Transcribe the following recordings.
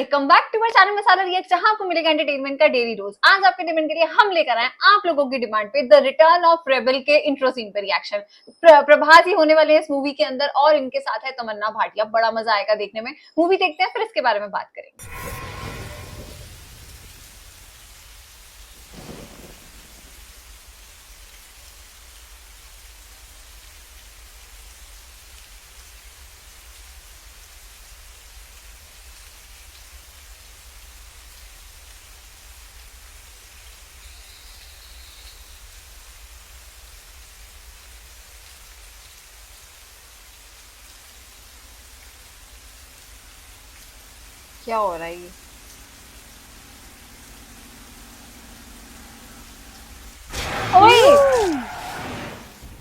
Welcome back to my channel Masala React, जहां आपको मिलेगा एंटरटेनमेंट का डेली रोज। आज आपके डिमांड के लिए हम लेकर आए आप लोगों की डिमांड पे द रिटर्न ऑफ रेबल के इंट्रो सीन पे रिएक्शन। प्रभास ही होने वाले हैं इस मूवी के अंदर और इनके साथ है तमन्ना भाटिया। बड़ा मजा आएगा देखने में। मूवी देखते हैं फिर इसके बारे में बात करेंगे। क्या हो रहा है ये? ओए!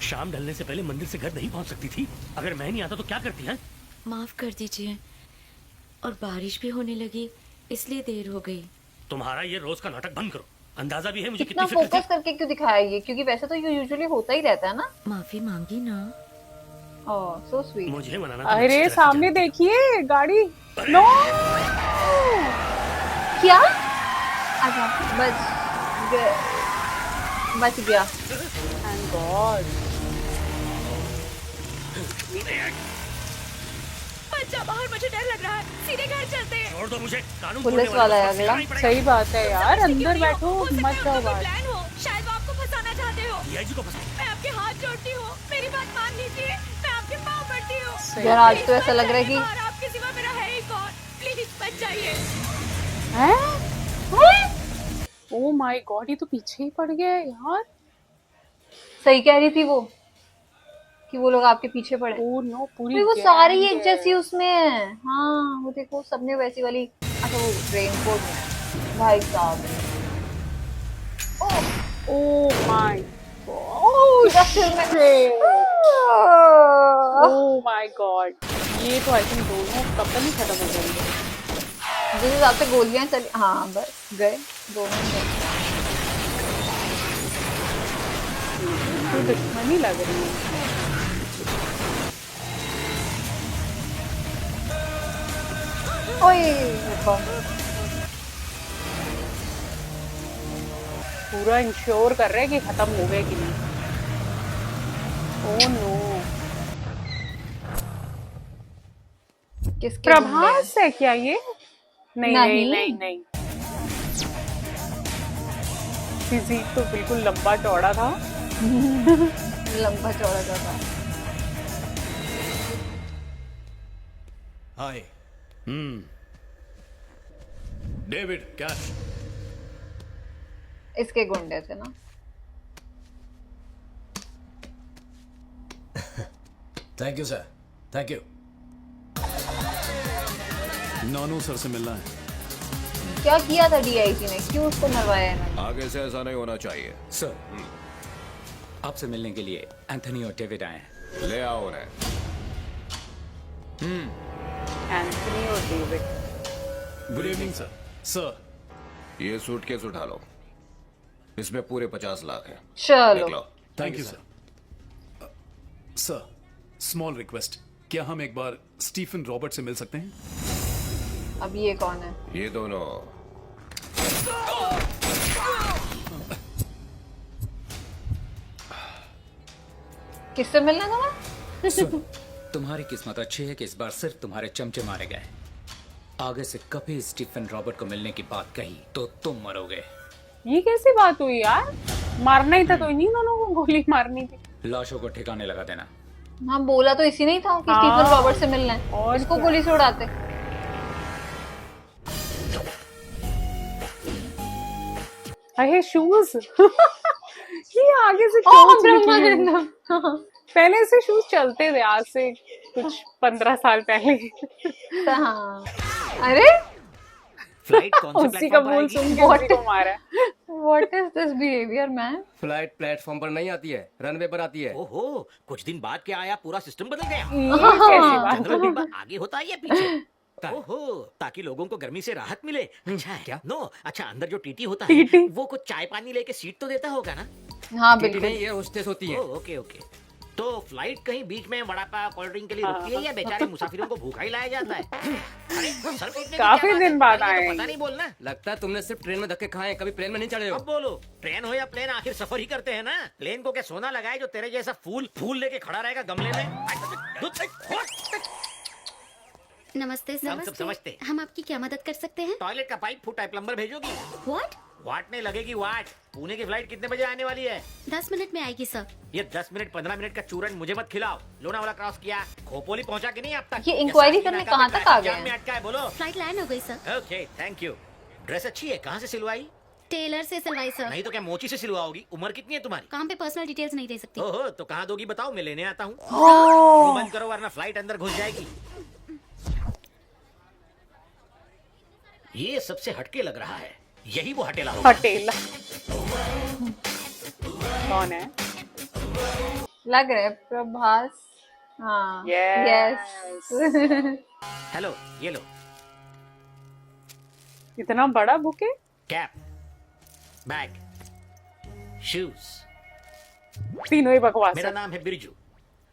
शाम ढलने से पहले मंदिर से घर नहीं पहुंच सकती थी। अगर मैं नहीं आता तो क्या करती है? माफ कर दीजिए। और बारिश भी होने लगी इसलिए देर हो गई। तुम्हारा ये रोज का नाटक बंद करो। अंदाजा भी है मुझे इतना कितनी फिक्र फोकस थी। करके क्यों दिखाया ये? क्योंकि वैसे तो ये यूजुअली होता ही रहता है ना। माफी मांगी ना। ओह सो स्वीट। मुझे मनाना तो अरे अच्छी तरह सामने से देखिए गाड़ी। नो क्या? अच्छा बच गया। Thank God. बच्चा बाहर, मुझे डर लग रहा है। सीधे घर चलते हैं। छोड़ दो मुझे। कानून पुलिस तोड़ने वाला है को अगला। सिखाना ही पड़ेगा। सही बात है यार, अंदर क्यों नहीं बैठो, हो? सकता मत है जाओ उनका बाहर। कोई प्लान हो। शायद वो आपको फंसाना चाहते हो। डीआईजी को फंसा। मैं आपके हाथ जोड़ती हूँ, मेरी बात मान लीजिए। मैं आपके पाँव पड़ती हूँ। सही। यार आज तो ऐसा लग रहा है कि और आपके सिवा मेरा है ही कौन? प्लीज बच जाइए। हैं? ओह माय गॉड, ये तो पीछे ही पड़ गया है यार। सही कह रही थी वो कि वो लोग आपके पीछे पड़े। ओह नो, पूरी भाई वो गैंग सारी एक है। जैसी उसमें है। हाँ वो देखो सबने वैसी वाली। अच्छा वो रेनकोट में है। भाई साहब ओह माय पूरा सिर में। ओह माय गॉड, ये तो आई थिंक दोनों कब तक ही खत्म हो जाएंगे। जिस हिसाब से गोलियां चली, हाँ बस गए दोनों गए। कोई दुश्मनी लग रही है। ओए बम। पूरा इंश्योर कर रहे हैं कि खत्म हो गए कि नहीं। ओह नो, किसके गुंडे हैं? प्रभास है क्या ये? नहीं नहीं नहीं। नहीं नहीं। फिजिक तो बिल्कुल लंबा चौड़ा था। लंबा चौड़ा सा था। Hi David cash. इसके गुंडे थे ना। Thank you sir, thank you. Nanu sir से मिलना है। क्या किया था डीआईजी ने? क्यों उसको मरवाया इन्होंने? आगे से ऐसा नहीं होना चाहिए। सर, आपसे मिलने के लिए एंथनी और डेविड आए हैं। ले आओ उन्हें। एंथनी और David. Good evening sir. Sir, ये सूटकेस उठा लो, इसमें पूरे 50 लाख है। चलो देख लो। Thank you sir. Sir, small request, क्या हम एक बार स्टीफन रॉबर्ट से मिल सकते हैं? अब ये कौन है? ये दोनों किससे मिलना था मैं? सुन, तुम्हारी किस्मत अच्छी है कि इस बार सिर्फ तुम्हारे चमचे मारे गए। आगे से कभी स्टीफन रॉबर्ट को मिलने की बात कही तो तुम मरोगे। ये कैसी बात हुई यार? मारना ही था तो इन्हीं दोनों को गोली मारनी थी। लाशों को ठिकाने लगा देना। हाँ बोला तो इसी नहीं था कि हाँ। स्टीफन रॉबर्ट से मिलना है। और इसको क्या? गोली से उड़ाते। अरे शूज। ये आगे से ओह क्यों निकली? ब्रह्मानंदम। पहले से शूज चलते थे, आज से कुछ 15 साल पहले। हाँ अरे फ्लाइट कौन से उसी का प्लेटफॉर्म पर बोल आएगी? सुन के उसी को मारा। What is this behaviour man? Flight platform पर नहीं आती है, रनवे पर आती है। ओहो, कुछ दिन बाद क्या आया? पूरा सिस्टम बदल गया। ये कैसी बात जनरल हुई? डिब्बा आगे होता है या पीछे? ओहो, ताकि लोगों को गर्मी से राहत मिले। अच्छा है क्या? नो, अच्छा अंदर जो टीटी होता है टीटी? वो कुछ चाय पानी लेके सीट तो देता होगा ना? हाँ टीटी बिल्कुल। नहीं, ये होस्टेस होती है। Okay okay. तो फ्लाइट कहीं बीच में वड़ा पाव कोल्ड ड्रिंक के लिए रुकती है या बेचारे मुसाफिरों को भूखा ही लाया जाता है? अरे सर पीटने की काफी क्या बात दिन है? बाद पहले आए। तो पता नहीं बोलना। लगता है तुमने सिर्फ ट्रेन में धक्के खाए, कभी प्लेन में नहीं चढ़े हो। अब बोलो, ट्रेन हो या प्लेन, आखिर सफर ही करते हैं ना। प्लेन को क्या सोना लगाए जो तेरे जैसा फूल लेके खड़ा रहेगा गमले में? नमस्ते सर। हम सब समझते। हम आपकी क्या मदद कर सकते हैं? टॉयलेट का पाइप फूटा है, प्लम्बर भेजोगी? व्हाट? वाट नहीं लगेगी वाट। पुणे की फ्लाइट कितने बजे आने वाली है? 10 मिनट में आएगी सर। ये 10 मिनट 15 मिनट का चूरन मुझे मत खिलाओ। लोनावाला क्रॉस किया, खोपोली पहुंचा कि नहीं अब तक? ये इंक्वायरी साथ ही करने नाका कहाँ पे तक आ ट्रैफिक गए जाम में हैं? अटका है, बोलो। फ्लाइट लैंड हो गई sir. Okay thank you. Dress अच्छी है, कहाँ से सिलवाई? टेलर से सिलवाई सर। नहीं तो क्या मोची से सिलवाओगी? उम्र कितनी है तुम्हारी? काम पे पर्सनल डिटेल्स नहीं दे सकती। ओहो, तो कहाँ दोगी बताओ, मैं लेने आता हूँ। ओह, मुंह बंद करो वरना फ्लाइट अंदर घुस जाएगी। ये सबसे हटके लग रहा है, यही वो हटेला होगा। हटेला कौन है? लग रहा है प्रभास। हाँ Yes. यस। हेलो, ये लो इतना बड़ा बुके? Cap, bag, shoes. तीनों ही बकवास मेरा है। नाम है बिरजू।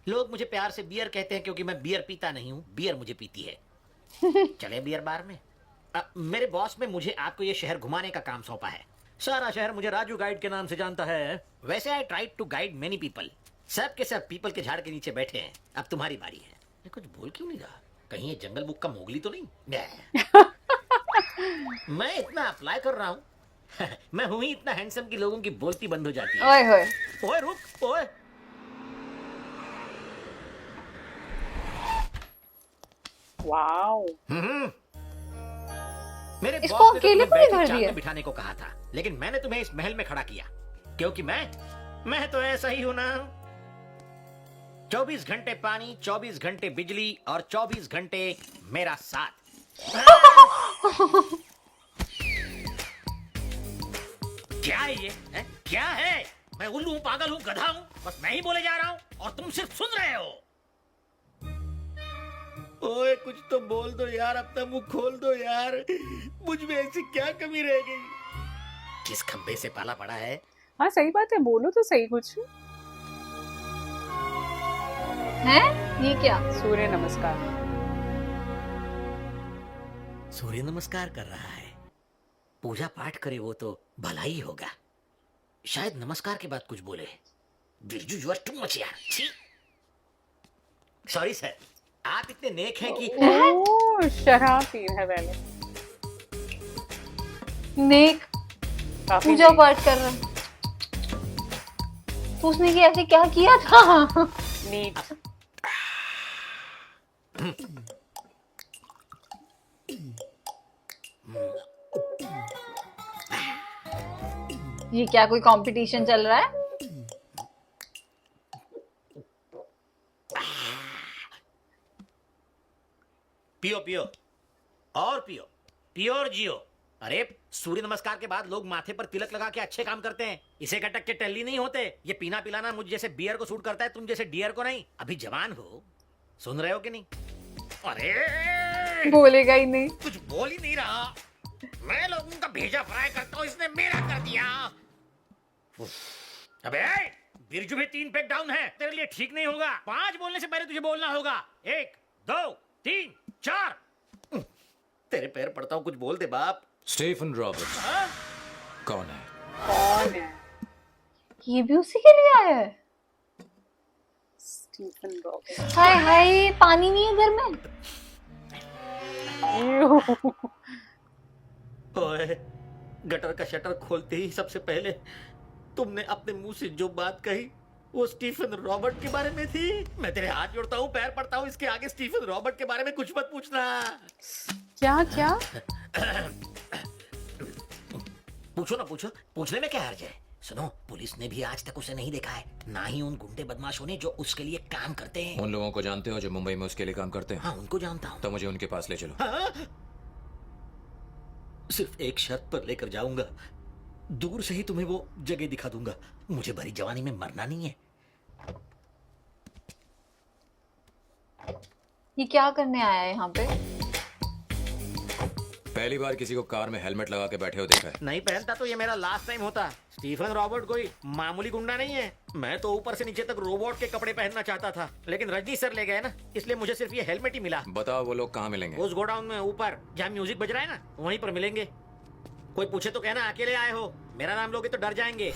लोग मुझे प्यार से बियर कहते हैं क्योंकि मैं बियर पीता नहीं हूँ, बियर मुझे पीती है। चले बियर बार में। मेरे बॉस में मुझे आपको ये शहर घुमाने का काम सौंपा है। सारा शहर मुझे राजू गाइड के नाम से जानता है। वैसे I tried to guide many people. सब के सब पीपल के झाड़ के नीचे बैठे हैं। अब तुम्हारी बारी है। ये कुछ बोल क्यों नहीं रहा? कहीं ये जंगल बुक का मोगली तो नहीं? मैं इतना अप्लाई कर रहा हूँ मैं हूं ही इतना हैंडसम कि लोगों की बोलती बंद हो जाती है। ओए होए, ओए रुक, ओए। वाओ। मेरे इसको बॉस ने तो अकेले तुम्हें पर ही बैठे भर चांद दिया? में बिठाने को कहा था, लेकिन मैंने तुम्हें इस महल में खड़ा किया क्योंकि मैं तो ऐसा ही हूं ना। 24 घंटे पानी, 24 घंटे बिजली और 24 घंटे मेरा साथ। क्या है ये है? क्या है? मैं उल्लू हूं, पागल हूं, गधा हूं? बस मैं ही बोले जा रहा हूं और तुम सिर्फ सुन रहे हो। ओए कुछ तो बोल दो यार, अपना मुंह खोल दो यार। मुझ में ऐसी क्या कमी रह गई? किस खंबे से पाला पड़ा है? हाँ सही बात है, बोलो तो सही कुछ। हैं? ये क्या? सूर्य नमस्कार। सूर्य नमस्कार कर रहा है। पूजा पाठ करे वो तो भला ही होगा। शायद नमस्कार के बाद कुछ बोले। Birju you are too much यार। सॉरी सर, आप इतने नेक हैं कि ओह, शराब पी है पहले। नेक काफी पूजा नेक। पाठ कर रहा है। तो उसने ये ऐसे क्या किया था? नीट। ये क्या कोई कंपटीशन चल रहा है? पियो पियो और पियो, पियो और जियो। अरे सूर्य नमस्कार के बाद लोग माथे पर तिलक लगा के अच्छे काम करते हैं। इसे कटक के टल्ली नहीं होते। ये पीना पिलाना मुझ जैसे बियर को सूट करता है, तुम जैसे डियर को नहीं। अभी जवान हो, सुन रहे हो कि नहीं? अरे बोलेगा ही नहीं। कुछ बोल ही नहीं रहा। मैं लोगों का भेजा फ्राई करता हूँ, इसने मेरा कर दिया। अबे बिरजू भी 3 पैक डाउन है, तेरे लिए ठीक नहीं होगा। 5 बोलने से पहले तुझे बोलना होगा। 1 2 3 4। तेरे पैर पड़ता हूँ, कुछ बोल दे बाप। स्टीफन रॉबर्ट्स कौन है? कौन है? ये भी उसी के लिए आया है? Stephen Roberts. हाय हाय, पानी नहीं है घर में। यूं। ओए, गटर का शटर खोलते ही सबसे पहले तुमने अपने मुंह से जो बात कही वो स्टीफन रॉबर्ट के बारे में थी। मैं तेरे हाथ जोड़ता हूँ, पैर पड़ता हूँ, इसके आगे स्टीफन रॉबर्ट के बारे में कुछ मत पूछना। क्या क्या? पूछो ना, पूछो। पूछने में क्या हर्ज है? सुनो, पुलिस ने भी आज तक उसे नहीं देखा है, ना ही उन गुंडे बदमाशों ने जो उसके लिए काम करते हैं। उन लोगों को जानते हो जो मुंबई में उसके लिए काम करते हैं? हाँ, उनको जानता हूँ। तो मुझे उनके पास ले चलो। हाँ? सिर्फ एक शर्त पर लेकर जाऊंगा। दूर से ही तुम्हें वो जगह दिखा दूंगा। मुझे भरी जवानी में मरना नहीं है। ये क्या करने आया है यहाँ पे? पहली बार किसी को कार में हेलमेट लगा के बैठे हो देखा है। नहीं पहनता तो ये मेरा लास्ट टाइम होता। स्टीफन रॉबर्ट कोई मामूली गुंडा नहीं है। मैं तो ऊपर से नीचे तक रोबोट के कपड़े पहनना चाहता था, लेकिन रजनी सर ले गए ना, इसलिए मुझे सिर्फ ये हेलमेट ही मिला। बताओ वो लोग कहाँ मिलेंगे? उस गोडाउन में ऊपर जहाँ म्यूजिक बज रहा है ना, वहीं पर मिलेंगे। कोई पूछे तो कहना अकेले आए हो, मेरा नाम लोगे तो डर जाएंगे।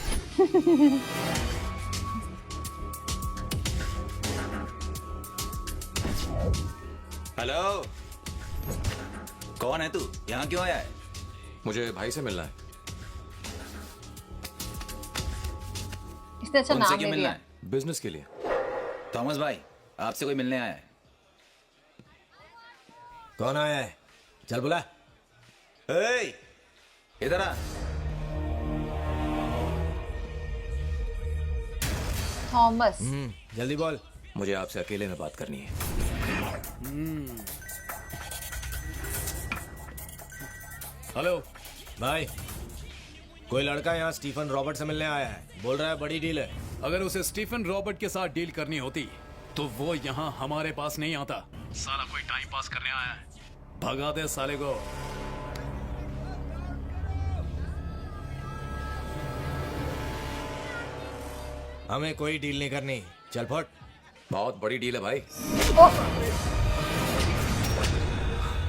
हेलो, कौन है तू? यहाँ क्यों आया है? मुझे भाई से मिलना है। इसने अच्छा उनसे नाम क्यों ले मिलना लिया। है? बिजनेस के लिए। थॉमस भाई, आपसे कोई मिलने आया है। कौन आया है? चल बुला। ए, इधर आ। थॉमस। जल्दी बोल। मुझे आपसे अकेले में बात करनी है। हेलो भाई, कोई लड़का यहाँ स्टीफन रॉबर्ट से मिलने आया है। बोल रहा है बड़ी डील है। अगर उसे स्टीफन रॉबर्ट के साथ डील करनी होती तो वो यहाँ हमारे पास नहीं आता। साला कोई टाइम पास करने आया है। भगा दे साले को। हमें कोई डील नहीं करनी। चल फट। बहुत बड़ी डील है भाई।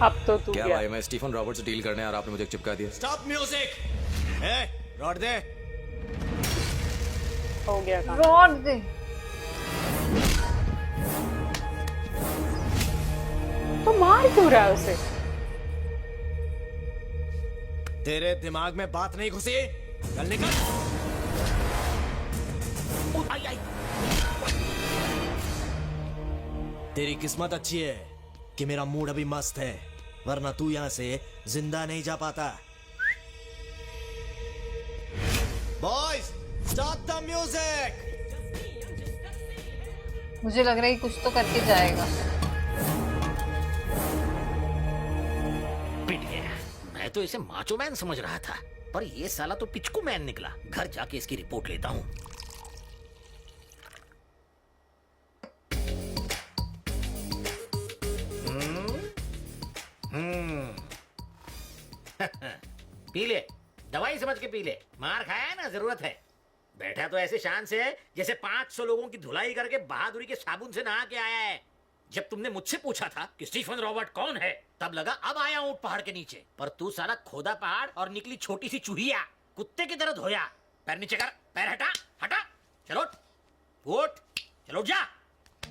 अब तो तू क्या गया। भाई, मैं स्टीफन रॉबर्ट से डील करने और आपने मुझे चिपका दिया। Stop music. रॉड दे। हो गया काम। रॉड दे। तो मार क्यों रहा है उसे? तेरे दिमाग में बात नहीं घुसी? चल निकल। तेरी किस्मत अच्छी है कि मेरा मूड अभी मस्त है, वरना तू यहाँ से जिंदा नहीं जा पाता। Boys, stop the music. मुझे लग रहा है कि कुछ तो करके जाएगा। पिट गया। मैं तो इसे माचो मैन समझ रहा था, पर ये साला तो पिचकू मैन निकला। घर जाके इसकी रिपोर्ट लेता हूँ। पी ले, दवाई समझ के पी ले। मार खाया है ना, जरूरत है। बैठा तो ऐसे शान से है जैसे 500 लोगों की धुलाई करके बहादुरी के साबुन से नहा के आया है। जब तुमने मुझसे पूछा था कि स्टीफन रॉबर्ट कौन है, तब लगा अब आया हूं पहाड़ के नीचे, पर तू साला खोदा पहाड़ और निकली छोटी सी चूहिया। कुत्ते की तरह धोया। पैर नीचे कर, पैर हटा, हटा। चलो उठ, चलो उठ जा।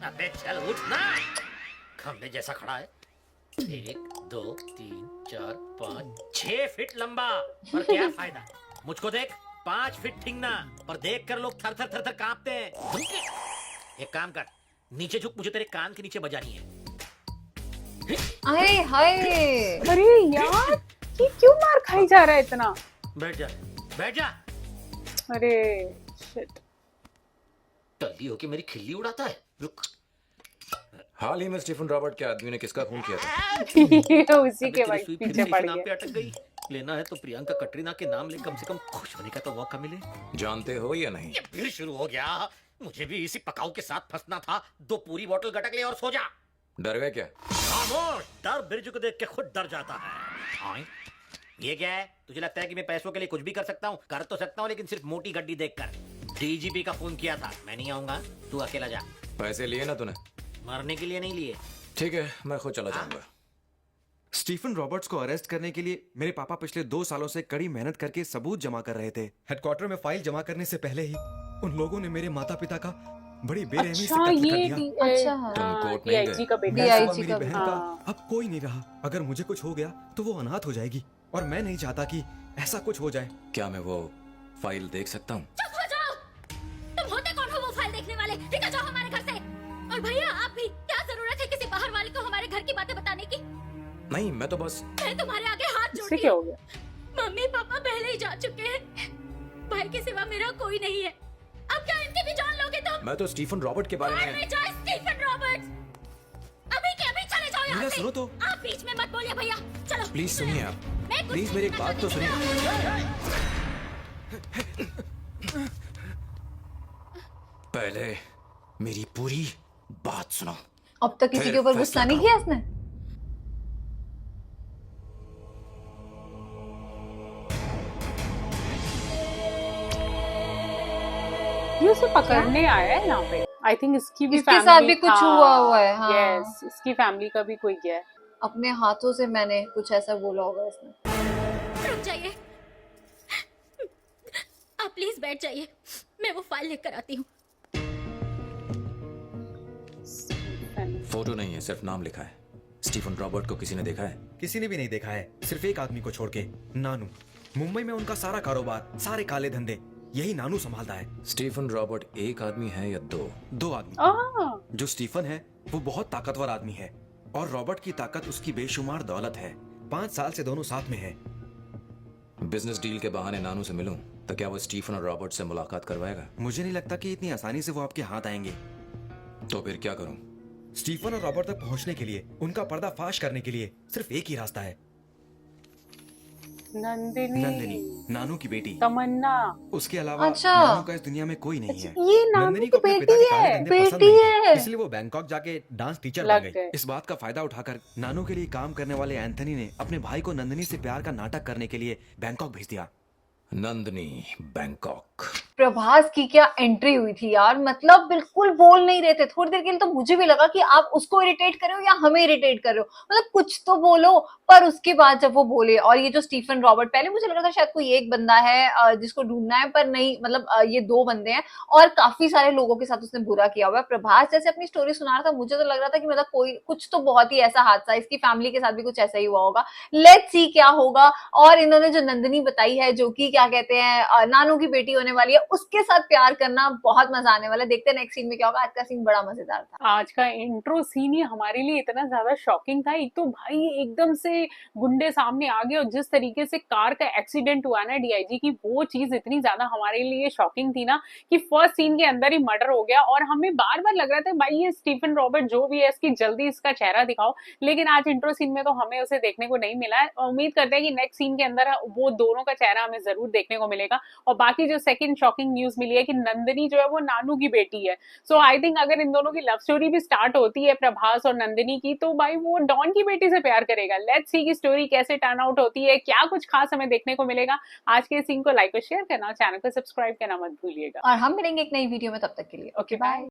अबे चल उठ ना, खंबे जैसा खड़ा है। 1 2 3 4 5 6 फीट लंबा, पर क्या फायदा। मुझको देख, 5 फीट ठिंगना, पर देख कर लोग थर थर थर थर कांपते हैं। एक काम कर, नीचे झुक, मुझे तेरे कान के नीचे बजानी है। अरे हाय। अरे यार, ये क्यों मार खाई जा रहा है इतना? बैठ जा, बैठ जा। अरे शिट। टल्ली होके मेरी खिल्ली उड़ाता है। रुक। हाल ही में स्टीफन रॉबर्ट के आदमी ने किसका खून किया था? उसी के भाई सुई फिर पीछे से पड़ इसी नाम पे गया। अटक गई। लेना है तो प्रियंका कटरीना के नाम ले, कम से कम खुश होने का तो मौका मिले। जानते हो या नहीं? ये फिर शुरू हो गया। मुझे भी इसी पकाऊ के साथ फंसना था। 2 पूरी बोतल गटक ले और सो जा। डर गए क्या? खामोश, डर बिरजू को देख के खुद डर जाता है। ये क्या है? तुझे लगता है कि मैं पैसों के लिए कुछ भी कर सकता हूँ? कर तो सकता हूँ, लेकिन सिर्फ मोटी गड्डी देखकर। डीजीपी का फोन किया था, मैं नहीं आऊंगा, तू अकेला जा। पैसे लिए ना तूने? मरने के लिए नहीं लिए। ठीक है, मैं खुद चला जाऊंगा। स्टीफन रॉबर्ट्स को अरेस्ट करने के लिए मेरे पापा पिछले 2 सालों से कड़ी मेहनत करके सबूत जमा कर रहे थे। हेडक्वार्टर में फाइल जमा करने से पहले ही उन लोगों ने मेरे माता पिता का बड़ी बेरहमी से अच्छा, कत्ल कर ये दिया। अच्छा। तुम कोर्ट नहीं DIG गए? का बेटा। मैं DIG मेरी का बहन हाँ। का अब कोई नहीं रहा। अगर मुझे कुछ हो गया तो वो अनाथ हो जाएगी, और मैं नहीं चाहता कि ऐसा कुछ हो जाए। क्या मैं वो फाइल देख सकता हूँ? चुप हो जाओ। तुम होते कौन हो वो फाइल देखने वाले? निकल जाओ हमारे घर से। और भैया आप भी, क्या जरूरत है किसी बाहर वाले को हमारे घर की बातें बताने की? नहीं, मैं तो बस। मैं तुम्हारे आगे हाथ इससे जोड़ती क्या हूँ। हो गया? मम्मी पापा पहले ही जा चुके हैं। भाई के सिवा मेरा कोई नहीं है। अब क्या इनकी भी जान लोगे तुम? मैं तो स्टीफन रॉबर्ट के बारे बाहर में। में जाओ स्टीफन रॉबर्ट्स। अभी के अभी चले जाओ यहाँ मीरा, से। सुनो तो। आप बीच में मत बोलिए भैया। चलो प्लीज सुनिए आप। मैं कुछ प्लीज मेरी एक बात तो सुनिए। पहले मेरी पूरी बात सुनो। अब तक किसी फिर के ऊपर फैसला गुस्सा नहीं करो। किया इसने। ये उसे पकड़ने आया है यहाँ पे। आई थिंक इसकी भी इसके साथ भी कुछ हुआ है, हाँ। यस, इसकी फैमिली का भी कोई गया है। अपने हाथों से मैंने कुछ ऐसा बोला होगा इसने। रुक जाइए, आप प्लीज बैठ जाइए, मैं वो फाइल लेकर आती हूँ। फोटो नहीं है, सिर्फ नाम लिखा है। स्टीफन रॉबर्ट को किसी ने देखा है? किसी ने भी नहीं देखा है, सिर्फ एक आदमी को छोड़ के, नानू। मुंबई में उनका सारा कारोबार, सारे काले धंधे यही नानू संभालता है। स्टीफन रॉबर्ट एक आदमी है या दो? दो आदमी। जो स्टीफन है वो बहुत ताकतवर आदमी है और रॉबर्ट की ताकत उसकी बेशुमार दौलत है। 5 साल से दोनों साथ में है। बिजनेस डील के बहाने नानू से मिलूं तो क्या वो स्टीफन और रॉबर्ट से मुलाकात करवाएगा? मुझे नहीं लगता कि इतनी आसानी से वो आपके हाथ आएंगे। तो फिर क्या करूं? स्टीफन और रॉबर्ट तक पहुंचने के लिए, उनका पर्दाफाश करने के लिए सिर्फ एक ही रास्ता है। नंदिनी, नानू की बेटी। तमन्ना। उसके अलावा अच्छा। नानू का इस दुनिया में कोई नहीं है। ये नानू नंदिनी की को अपने पिता बेटी के काले है। धंधे पसंद बेटी नहीं थे, है। इसलिए वो बैंकॉक जाके डांस टीचर लग बन गई। गए। इस बात का फायदा उठाकर नानू के लिए काम करने वाले एंथनी ने अपने भाई को नंदिनी से प्यार का नाटक करने के लिए बैंकॉक भेज दिया। नंदिनी, बैंकॉक। प्रभास की क्या एंट्री हुई थी यार, मतलब बिल्कुल बोल नहीं रहे थे। थोड़ी देर के लिए तो मुझे भी लगा कि आप उसको इरिटेट कर रहे हो या हमें इरिटेट कर रहे हो, मतलब कुछ तो बोलो। पर उसके बाद जब वो बोले, और ये जो स्टीफन रॉबर्ट, पहले मुझे लगा था शायद कोई एक बंदा है जिसको ढूंढना है, पर नहीं, मतलब ये 2 बंदे हैं और काफी सारे लोगों के साथ उसने बुरा किया हुआ है। प्रभास जैसे अपनी स्टोरी सुना रहा था, मुझे तो लग रहा था कि मतलब कोई कुछ तो बहुत ही ऐसा हादसा, इसकी फैमिली के साथ भी कुछ ऐसा ही हुआ होगा। लेट्स सी क्या होगा। और इन्होंने जो नंदिनी बताई है, जो कि क्या कहते हैं नानू की बेटी होने वाली है, उसके साथ प्यार करना बहुत मजा आने वाला है। देखते हैं नेक्स्ट सीन में क्या होगा। आज का सीन बड़ा मजेदार था। आज का इंट्रो सीन ही हमारे लिए इतना ज्यादा शॉकिंग था। एक तो भाई एकदम से गुंडे सामने आ गए और जिस तरीके से कार का एक्सीडेंट हुआ ना डीआईजी की, वो चीज इतनी ज्यादा हमारे लिए शॉकिंग थी ना कि फर्स्ट सीन के अंदर ही मर्डर हो गया। और हमें बार बार लग रहा था भाई ये स्टीफन रॉबर्ट जो भी है इसकी जल्दी इसका चेहरा दिखाओ, लेकिन आज इंट्रो सीन में तो हमें उसे देखने को नहीं मिला है। उम्मीद करते हैं कि नेक्स्ट सीन के अंदर वो दोनों का चेहरा हमें जरूर देखने को मिलेगा। और बाकी जो सेकंड शॉकिंग न्यूज मिली है कि नंदिनी जो है वो नानू की बेटी है। सो आई थिंक अगर इन दोनों की लव स्टोरी भी स्टार्ट होती है प्रभास और नंदिनी की, तो भाई वो डॉन की बेटी से प्यार करेगा। लेट्स सी की स्टोरी कैसे टर्न आउट होती है, क्या कुछ खास हमें देखने को मिलेगा। आज के सीन को लाइक और शेयर करना, चैनल को सब्सक्राइब करना मत भूलिएगा। और हम मिलेंगे एक नई वीडियो में, तब तक के लिए ओके बाय।